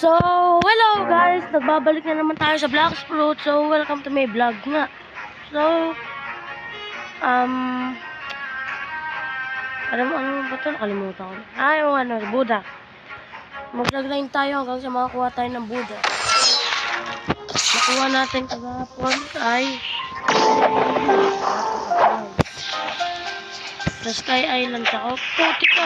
So, hello guys! Nagbabalik na naman tayo sa Black Fruit. So, welcome to my vlog nga. So, ano ba ito? Nakalimutan ko. Yung Buddha. Mag-vlog line tayo hanggang sa makakuha tayo ng Buddha. Nakuha natin kagapon ay sa Sky Island siya. Oh, puti ka!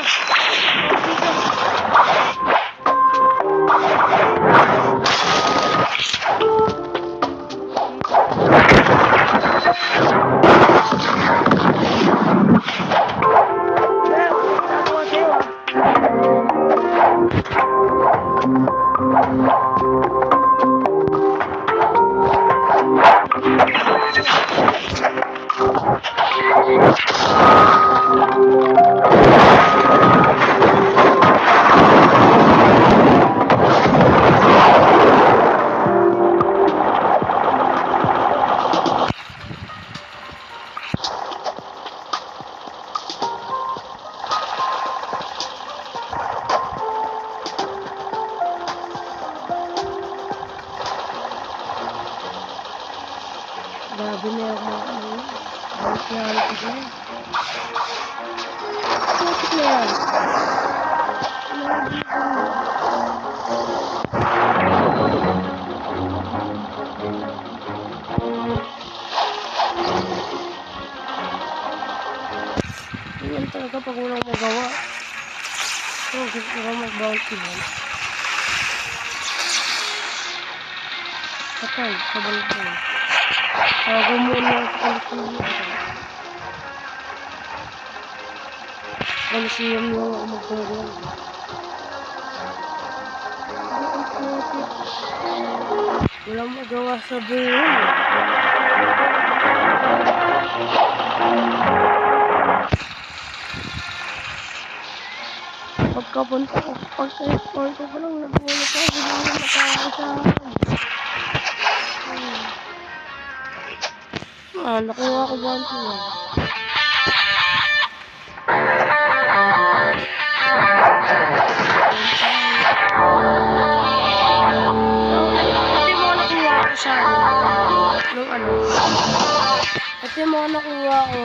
Grabe na yung mga balik na yan ito dyan. Putik na yan. Yan talaga pag walang magawa. So, gusto ko mag-bounty yan. Patay, kabalik na yan. Bago muna sa Coliseum yung ako magpagawin. Walang magawa sa buhay. Pagkapunta ko, pagka-spawn ko pa lang, nagmula ko, hindi mo nakakasahan. Nakuha ko bounty yan. Ito yung mga nakuha ko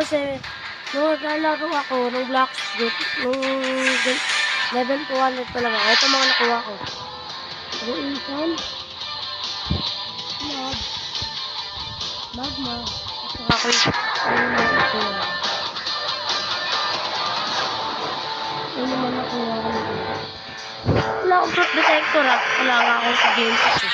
kasi nung naglalaro ako ng Black Fruit nung level 200 pa lang ako. Ito mga nakuha ko. Ang insan magma at saka ko yung naman nakuha ko nito. Wala akong fruit detector at wala nga akong sa game pass eh.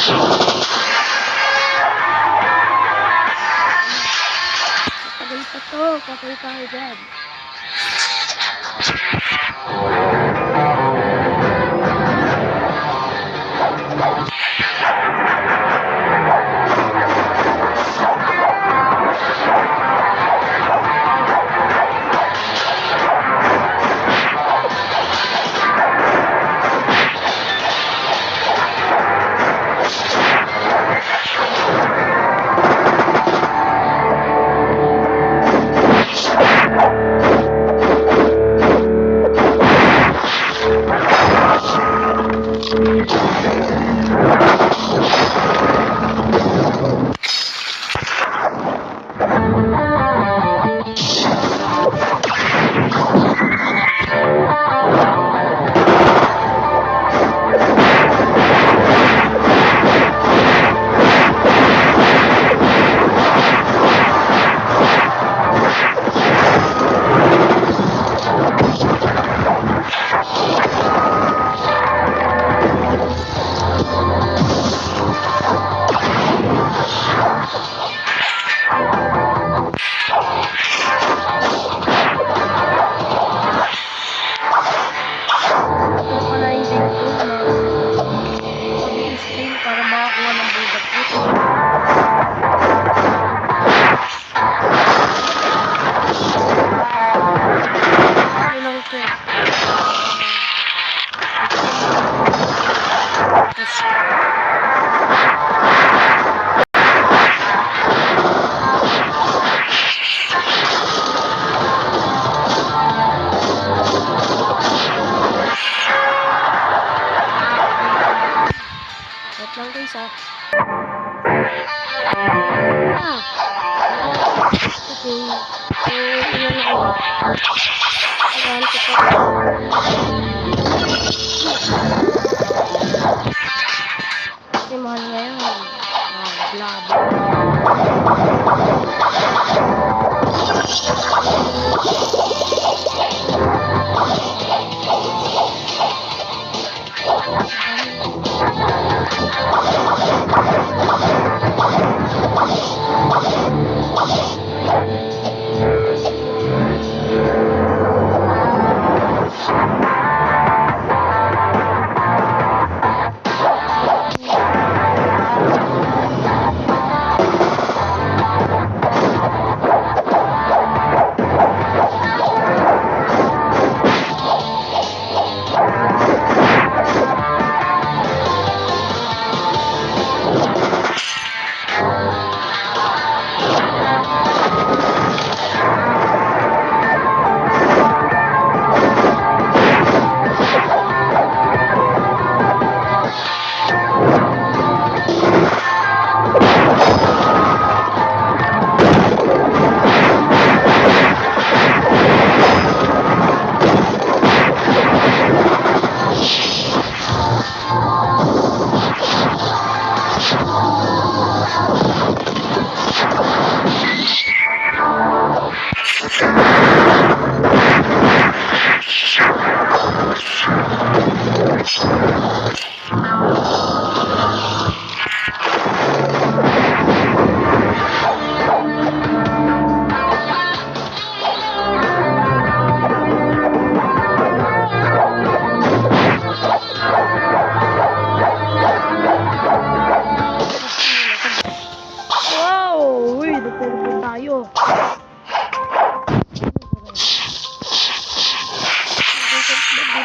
Tagal pa to. Patay tayo dyan. Para makakuha ng bugat dito. Ilang ito eh. Wait lang guys ah. Okay. So, ilan ako. Ilan ko pa. Kasi mahal ngayon. Labo.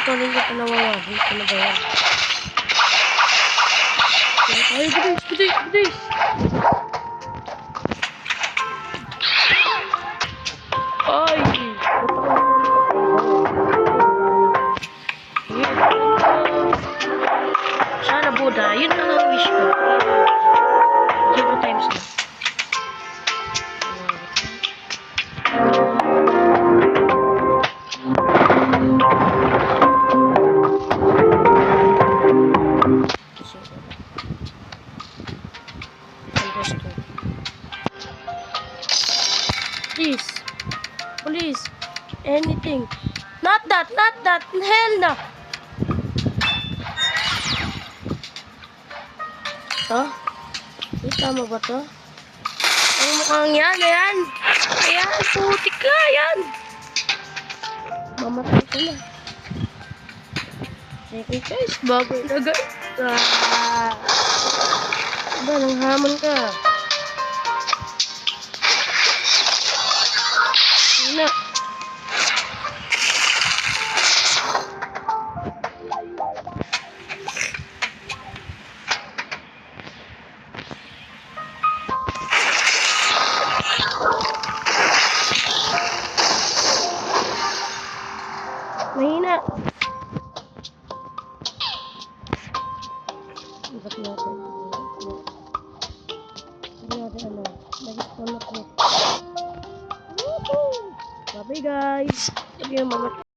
Tuloy ko nawawa. Dito na ba yan? Ay, bilis, bilis, bilis! Ay! Sana Buddha, yun lang ang wish ko. 0 times na. Please. Please. Anything. Not that. Not that. Hell no. to? Kita mo ba to? Ang mukhang yan, ayan. Ayan, putik ka, ayan. Mamatay ka na. Second choice, bagay na guys. Ba, nanghamon ka. Yun na. Mahina. Ibat natin. Lagi ano. Lagi ko na po. Bye guys. Lagi yung mamatay.